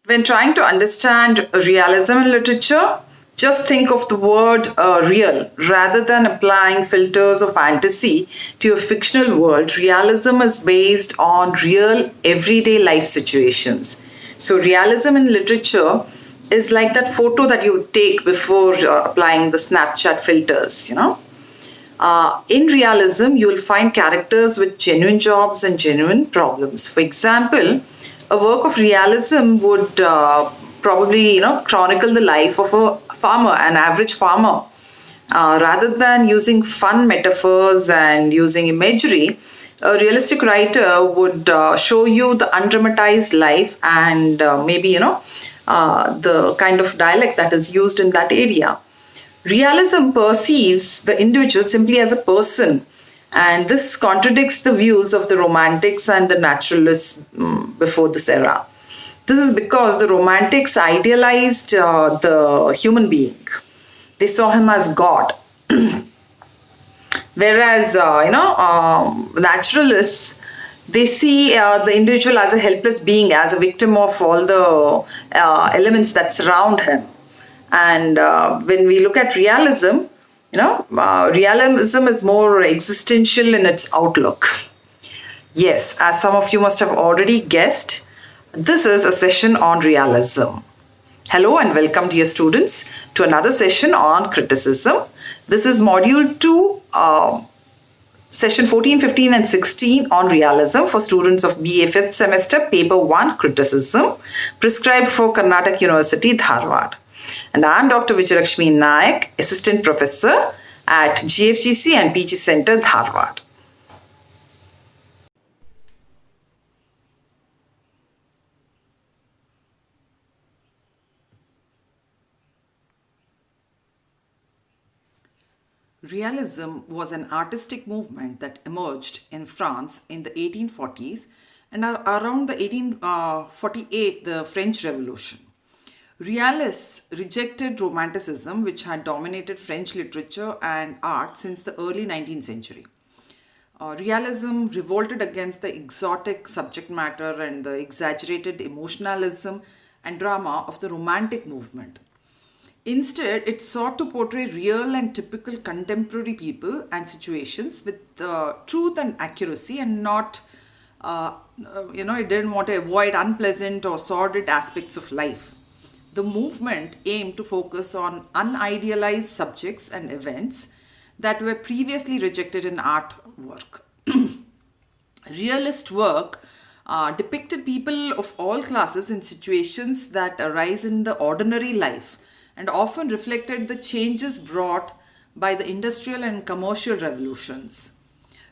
When trying to understand realism in literature, just think of the word real rather than applying filters of fantasy to a fictional world. Realism is based on real everyday life situations. So, realism in literature is like that photo that you take before applying the Snapchat filters. In realism, you will find characters with genuine jobs and genuine problems. For example, a work of realism would probably, chronicle the life of a farmer, an average farmer. Rather than using fun metaphors and using imagery, a realistic writer would show you the undramatized life and maybe, the kind of dialect that is used in that area. Realism perceives the individual simply as a person, and this contradicts the views of the romantics and the naturalists before this era. This is because the romantics idealized the human being. They saw him as God. Whereas, naturalists, they see the individual as a helpless being, as a victim of all the elements that surround him. And when we look at realism, realism is more existential in its outlook. Yes, as some of you must have already guessed, this is a session on realism. Hello and welcome, dear students, to another session on criticism. This is Module 2, Session 14, 15 and 16 on realism for students of BA 5th semester, Paper 1, Criticism, prescribed for Karnataka University, Dharwad. And I am Dr. Vijayalakshmi Nayak, Assistant Professor at GFGC and PG Center, Dharwad. Realism was an artistic movement that emerged in France in the 1840s and around the 1848, the French Revolution. Realists rejected Romanticism, which had dominated French literature and art since the early 19th century. Realism revolted against the exotic subject matter and the exaggerated emotionalism and drama of the Romantic movement. Instead, it sought to portray real and typical contemporary people and situations with truth and accuracy, and not, it didn't want to avoid unpleasant or sordid aspects of life. The movement aimed to focus on unidealized subjects and events that were previously rejected in artwork. Realist work depicted people of all classes in situations that arise in the ordinary life and often reflected the changes brought by the industrial and commercial revolutions.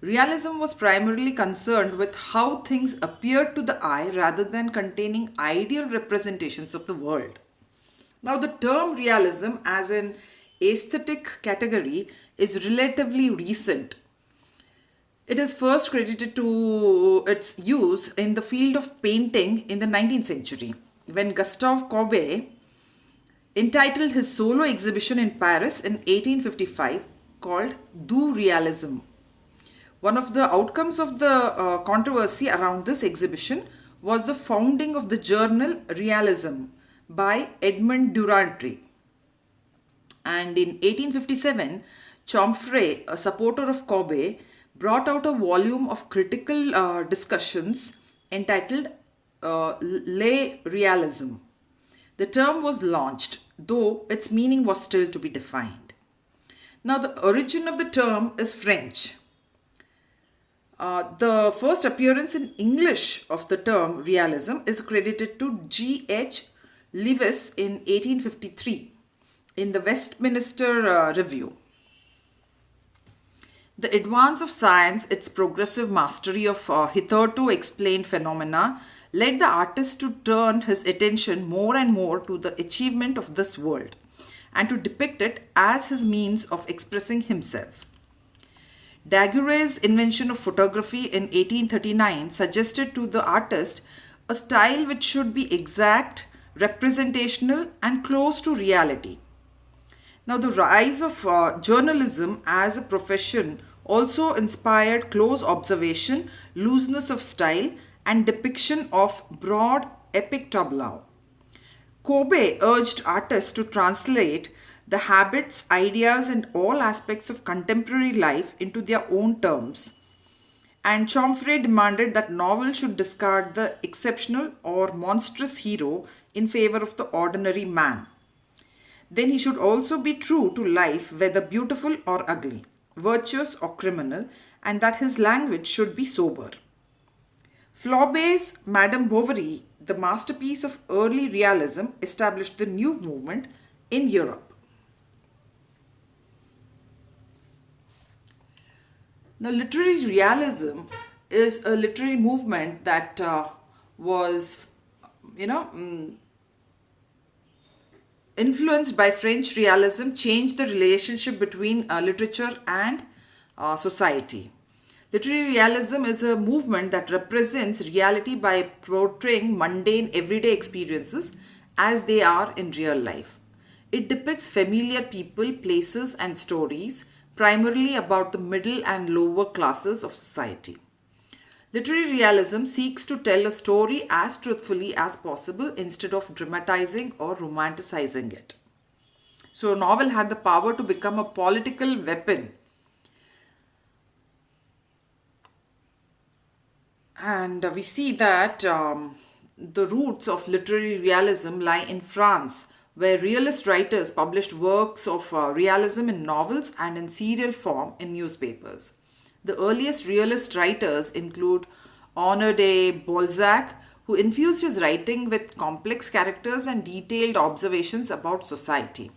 Realism was primarily concerned with how things appeared to the eye rather than containing ideal representations of the world. Now, the term realism as an aesthetic category is relatively recent. It is first credited to its use in the field of painting in the 19th century, when Gustave Courbet entitled his solo exhibition in Paris in 1855 called Du Realisme. One of the outcomes of the controversy around this exhibition was the founding of the journal Realism by Edmond Duranty. And in 1857, Chomfrey, a supporter of Courbet, brought out a volume of critical discussions entitled Le Realisme. The term was launched, though its meaning was still to be defined. Now, the origin of the term is French. The first appearance in English of the term realism is credited to G.H. Lewes in 1853 in the Westminster Review. The advance of science, its progressive mastery of hitherto explained phenomena, led the artist to turn his attention more and more to the achievement of this world and to depict it as his means of expressing himself. Daguerreo's invention of photography in 1839 suggested to the artist a style which should be exact, representational, and close to reality. Now, the rise of journalism as a profession also inspired close observation, looseness of style, and depiction of broad epic tableau. Kobe urged artists to translate the habits, ideas, and all aspects of contemporary life into their own terms. And Chomfrey demanded that novels should discard the exceptional or monstrous hero in favor of the ordinary man. Then he should also be true to life, whether beautiful or ugly, virtuous or criminal, and that his language should be sober. Flaubert's Madame Bovary, the masterpiece of early realism, established the new movement in Europe. Now, literary realism is a literary movement that was, you know, influenced by French realism, changed the relationship between literature and society. Literary realism is a movement that represents reality by portraying mundane everyday experiences as they are in real life. It depicts familiar people, places, and stories, primarily about the middle and lower classes of society. Literary realism seeks to tell a story as truthfully as possible instead of dramatizing or romanticizing it. So, a novel had the power to become a political weapon. And we see that the roots of literary realism lie in France, where realist writers published works of realism in novels and in serial form in newspapers. The earliest realist writers include Honore de Balzac, who infused his writing with complex characters and detailed observations about society.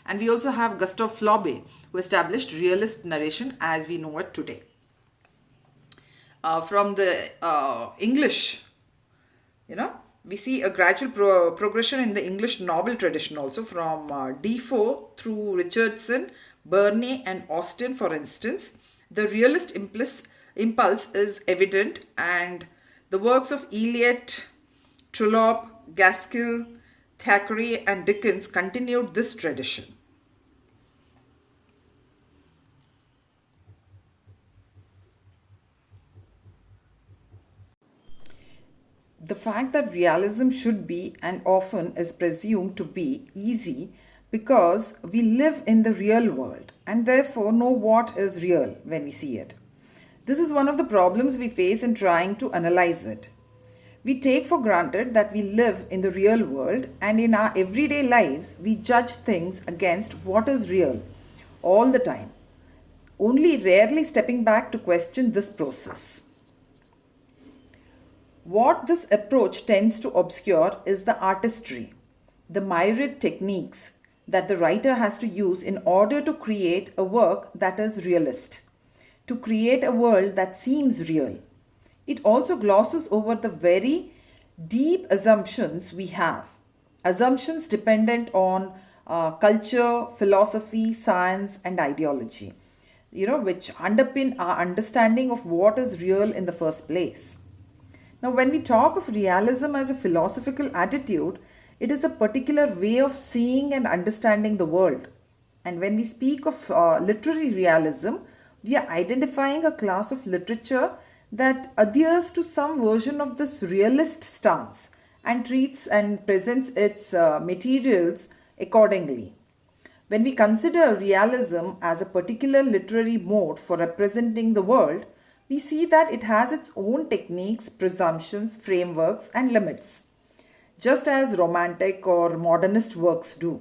And we also have Gustave Flaubert, who established realist narration as we know it today. From the English, we see a gradual progression in the English novel tradition also from Defoe through Richardson, Burney, and Austen, for instance. The realist impulse is evident, and the works of Eliot, Trollope, Gaskell, Thackeray, and Dickens continued this tradition. The fact that realism should be and often is presumed to be easy because we live in the real world and therefore know what is real when we see it. This is one of the problems we face in trying to analyze it. We take for granted that we live in the real world, and in our everyday lives we judge things against what is real all the time, only rarely stepping back to question this process. What this approach tends to obscure is the artistry, the myriad techniques that the writer has to use in order to create a work that is realist, to create a world that seems real. It also glosses over the very deep assumptions we have, assumptions dependent on culture, philosophy, science, and ideology, which underpin our understanding of what is real in the first place. Now, when we talk of realism as a philosophical attitude, it is a particular way of seeing and understanding the world. And when we speak of literary realism, we are identifying a class of literature that adheres to some version of this realist stance and treats and presents its materials accordingly. When we consider realism as a particular literary mode for representing the world, we see that it has its own techniques, presumptions, frameworks, and limits, just as romantic or modernist works do.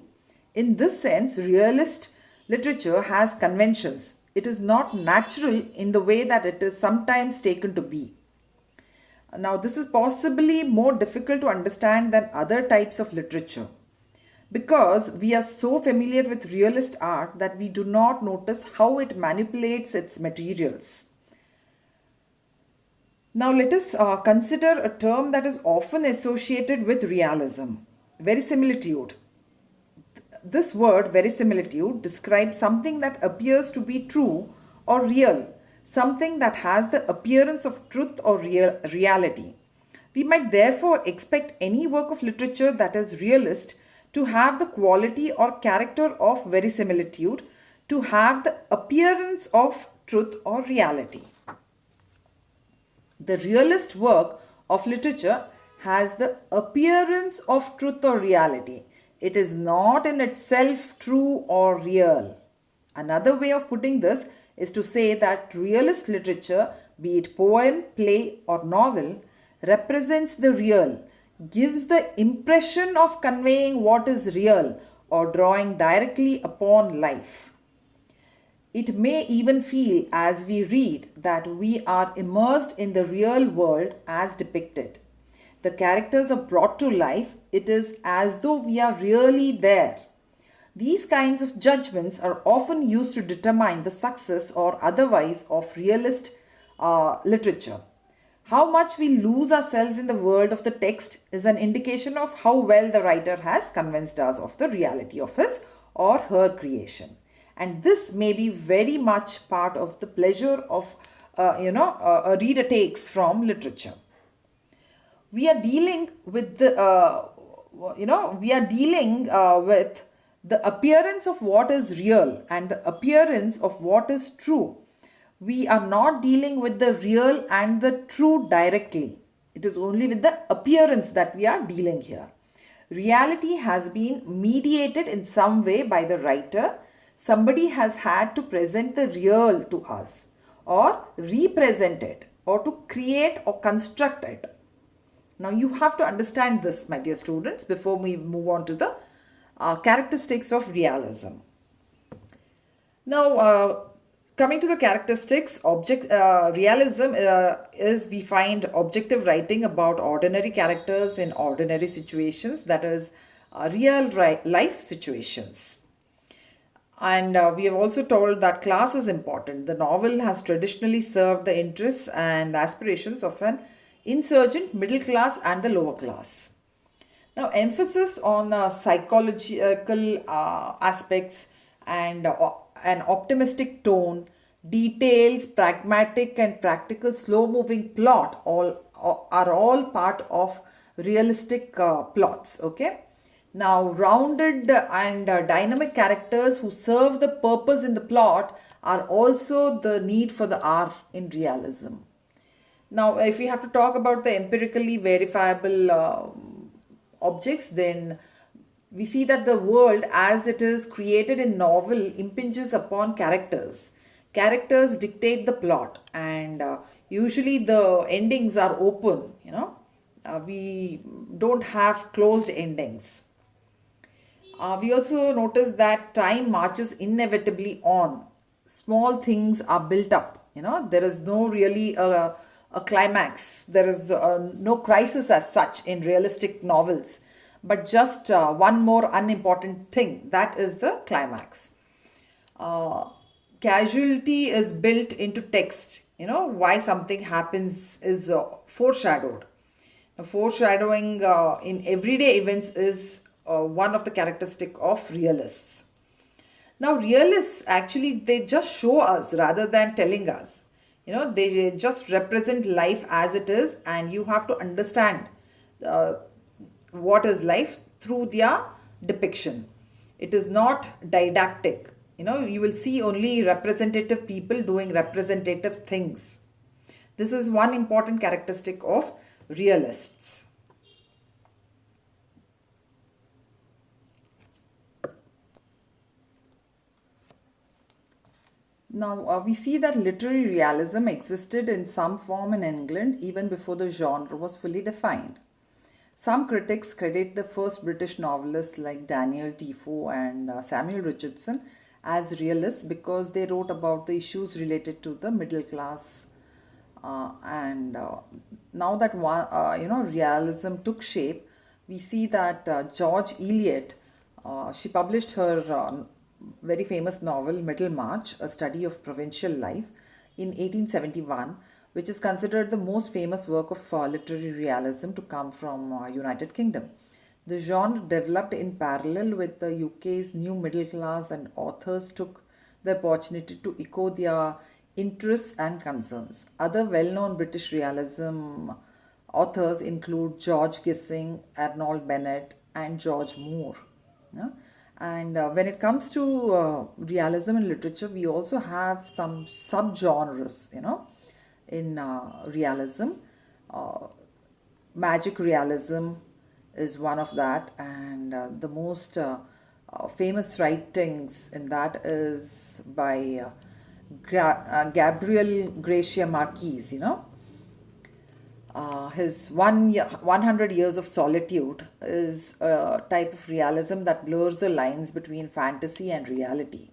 In this sense, realist literature has conventions. It is not natural in the way that it is sometimes taken to be. Now, this is possibly more difficult to understand than other types of literature because we are so familiar with realist art that we do not notice how it manipulates its materials. Now let us consider a term that is often associated with realism, verisimilitude. This word verisimilitude describes something that appears to be true or real, something that has the appearance of truth or reality. We might therefore expect any work of literature that is realist to have the quality or character of verisimilitude, to have the appearance of truth or reality. The realist work of literature has the appearance of truth or reality. It is not in itself true or real. Another way of putting this is to say that realist literature, be it poem, play, or novel, represents the real, gives the impression of conveying what is real or drawing directly upon life. It may even feel as we read that we are immersed in the real world as depicted. The characters are brought to life, it is as though we are really there. These kinds of judgments are often used to determine the success or otherwise of realist literature. How much we lose ourselves in the world of the text is an indication of how well the writer has convinced us of the reality of his or her creation. And this may be very much part of the pleasure of a reader takes from literature. We are dealing with the with the appearance of what is real and the appearance of what is true. We are not dealing with the real and the true directly. It is only with the appearance that we are dealing here. Reality has been mediated in some way by the writer. Somebody has had to present the real to us, or represent it, or to create or construct it. Now you have to understand this, my dear students, before we move on to the characteristics of realism. Now, coming to the characteristics, realism is we find objective writing about ordinary characters in ordinary situations, that is, real life situations. And we have also told that class is important. The novel has traditionally served the interests and aspirations of an insurgent middle class and the lower class. Now, emphasis on psychological aspects and an optimistic tone, details, pragmatic and practical, slow-moving plot are all part of realistic plots. Okay. Now, rounded and dynamic characters who serve the purpose in the plot are also the need for the R in realism. Now, if we have to talk about the empirically verifiable objects, then we see that the world as it is created in novel impinges upon characters. Characters dictate the plot, and usually the endings are open, we don't have closed endings. We also notice that time marches inevitably on. Small things are built up. There is no really a climax. There is no crisis as such in realistic novels, but just one more unimportant thing. That is the climax. Casualty is built into text. Why something happens is foreshadowed. Foreshadowing in everyday events is one of the characteristic of realists. Now, realists actually, they just show us rather than telling us. They just represent life as it is, and you have to understand what is life through their depiction. It is not didactic. You will see only representative people doing representative things. This is one important characteristic of realists. Now, we see that literary realism existed in some form in England even before the genre was fully defined. Some critics credit the first British novelists like Daniel Defoe and Samuel Richardson as realists because they wrote about the issues related to the middle class. And now that realism took shape, we see that George Eliot, she published her very famous novel Middlemarch, a study of provincial life, in 1871, which is considered the most famous work of literary realism to come from United Kingdom. The genre developed in parallel with the UK's new middle class, and authors took the opportunity to echo their interests and concerns. Other well-known British realism authors include George Gissing, Arnold Bennett, and George Moore. And when it comes to realism in literature, we also have some subgenres, in realism. Magic realism is one of that, and the most famous writings in that is by Gabriel Gracia Marquez. His 100 Years of Solitude is a type of realism that blurs the lines between fantasy and reality.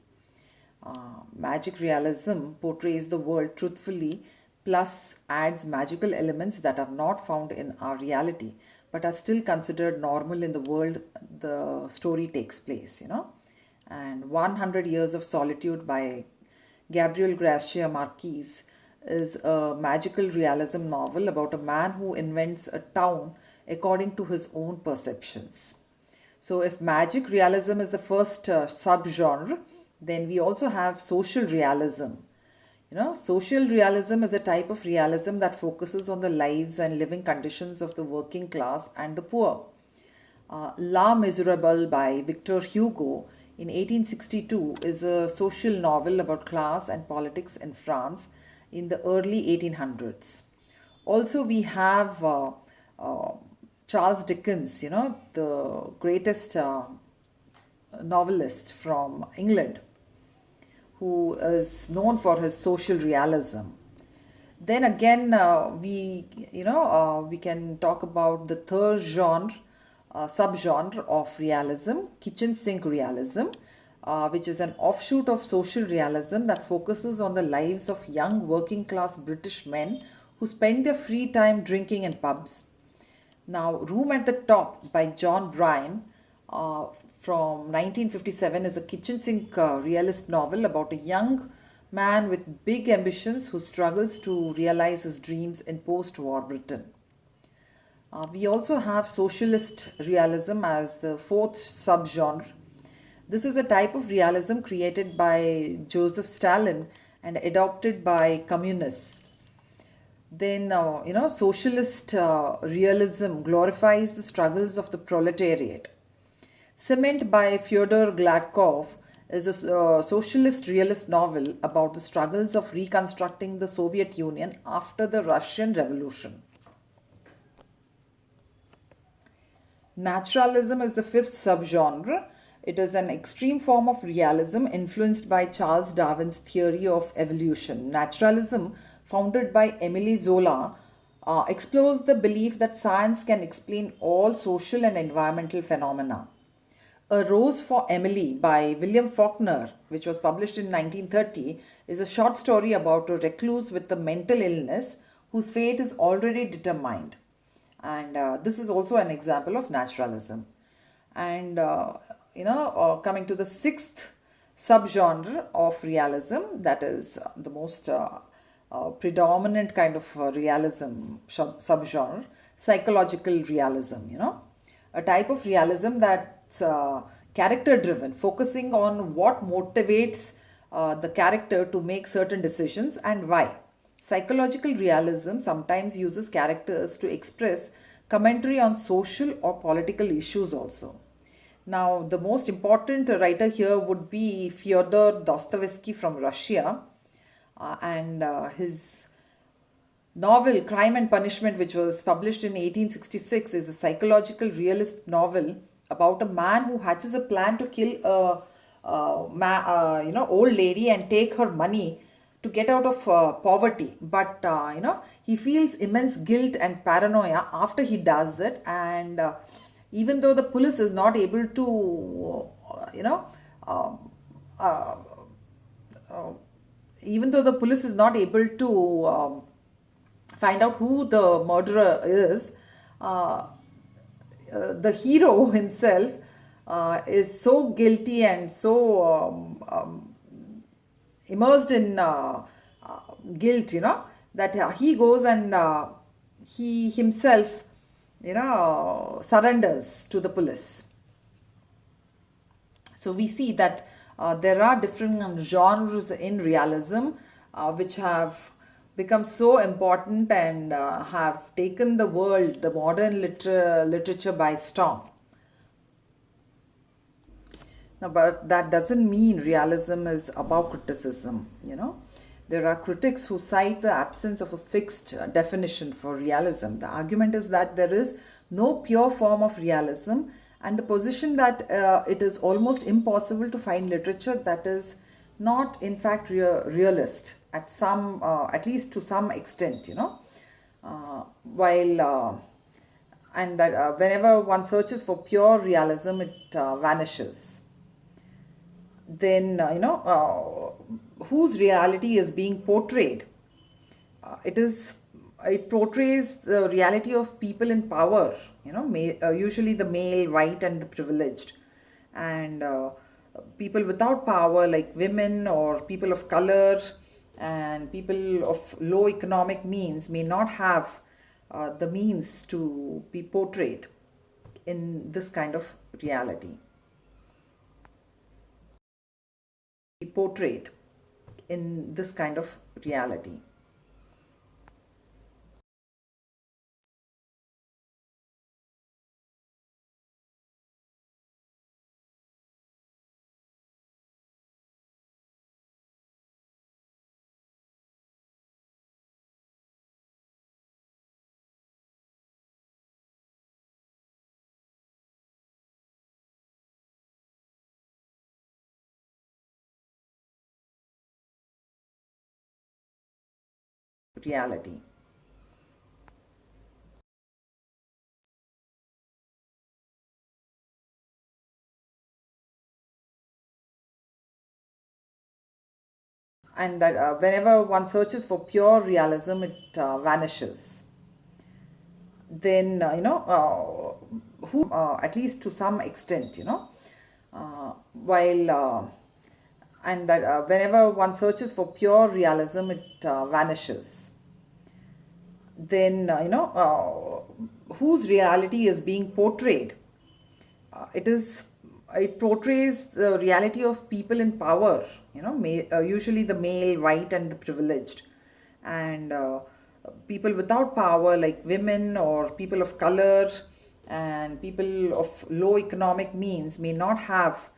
Magic realism portrays the world truthfully, plus adds magical elements that are not found in our reality but are still considered normal in the world the story takes place. And 100 Years of Solitude by Gabriel Garcia Marquez is a magical realism novel about a man who invents a town according to his own perceptions. So, if magic realism is the first subgenre, then we also have social realism. Social realism is a type of realism that focuses on the lives and living conditions of the working class and the poor. La Miserable by Victor Hugo in 1862 is a social novel about class and politics in France in the early 1800s. Also, we have uh, Charles Dickens, the greatest novelist from England, who is known for his social realism. Then again, we can talk about the third genre, subgenre of realism, kitchen sink realism, which is an offshoot of social realism that focuses on the lives of young working class British men who spend their free time drinking in pubs. Now, Room at the Top by John Bryan from 1957 is a kitchen sink realist novel about a young man with big ambitions who struggles to realize his dreams in post war Britain. We also have socialist realism as the fourth subgenre. This is a type of realism created by Joseph Stalin and adopted by communists. Then, socialist realism glorifies the struggles of the proletariat. Cement by Fyodor Gladkov is a socialist realist novel about the struggles of reconstructing the Soviet Union after the Russian Revolution. Naturalism is the fifth subgenre. It is an extreme form of realism influenced by Charles Darwin's theory of evolution. Naturalism, founded by Emile Zola, explores the belief that science can explain all social and environmental phenomena. A Rose for Emily by William Faulkner, which was published in 1930, is a short story about a recluse with a mental illness whose fate is already determined. And this is also an example of naturalism. And, coming to the sixth subgenre of realism, that is the most predominant kind of realism subgenre, psychological realism. A type of realism that's character driven, focusing on what motivates the character to make certain decisions and why. Psychological realism sometimes uses characters to express commentary on social or political issues also. Now, the most important writer here would be Fyodor Dostoevsky from Russia, and his novel Crime and Punishment, which was published in 1866, is a psychological realist novel about a man who hatches a plan to kill old lady and take her money to get out of poverty. But he feels immense guilt and paranoia after he does it, and even though the police is not able to uh, uh, even though the police is not able to find out who the murderer is, the hero himself is so guilty and so immersed in guilt, that he goes and he himself, surrenders to the police. So we see that there are different genres in realism which have become so important and have taken the world, the modern literature by storm. Now, but that doesn't mean realism is above criticism. There are critics who cite the absence of a fixed definition for realism. The argument is that there is no pure form of realism, and the position that it is almost impossible to find literature that is not, in fact, realist at least to some extent, while and that whenever one searches for pure realism, it vanishes. Then whose reality is being portrayed? It portrays the reality of people in power, usually the male, white, and the privileged, and people without power like women or people of color and people of low economic means may not have the means to be portrayed in this kind of reality. Be portrayed in this kind of reality. Reality. And that whenever one searches for pure realism, it vanishes. Then who at least to some extent, while and that whenever one searches for pure realism, it vanishes. Then whose reality is being portrayed? It is it portrays the reality of people in power, usually the male, white, and the privileged, and people without power like women or people of color and people of low economic means may not have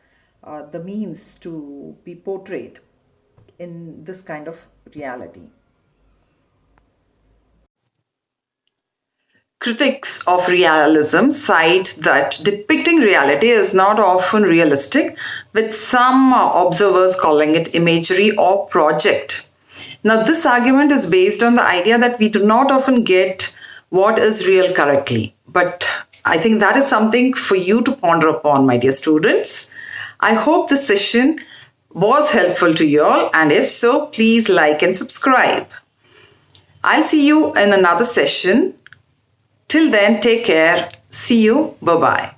the means to be portrayed in this kind of reality. Critics of realism cite that depicting reality is not often realistic, with some observers calling it imagery or project. Now, this argument is based on the idea that we do not often get what is real correctly. But I think that is something for you to ponder upon, my dear students. I hope this session was helpful to you all, and if so, please like and subscribe. I'll see you in another session. Till then, take care. See you. Bye bye.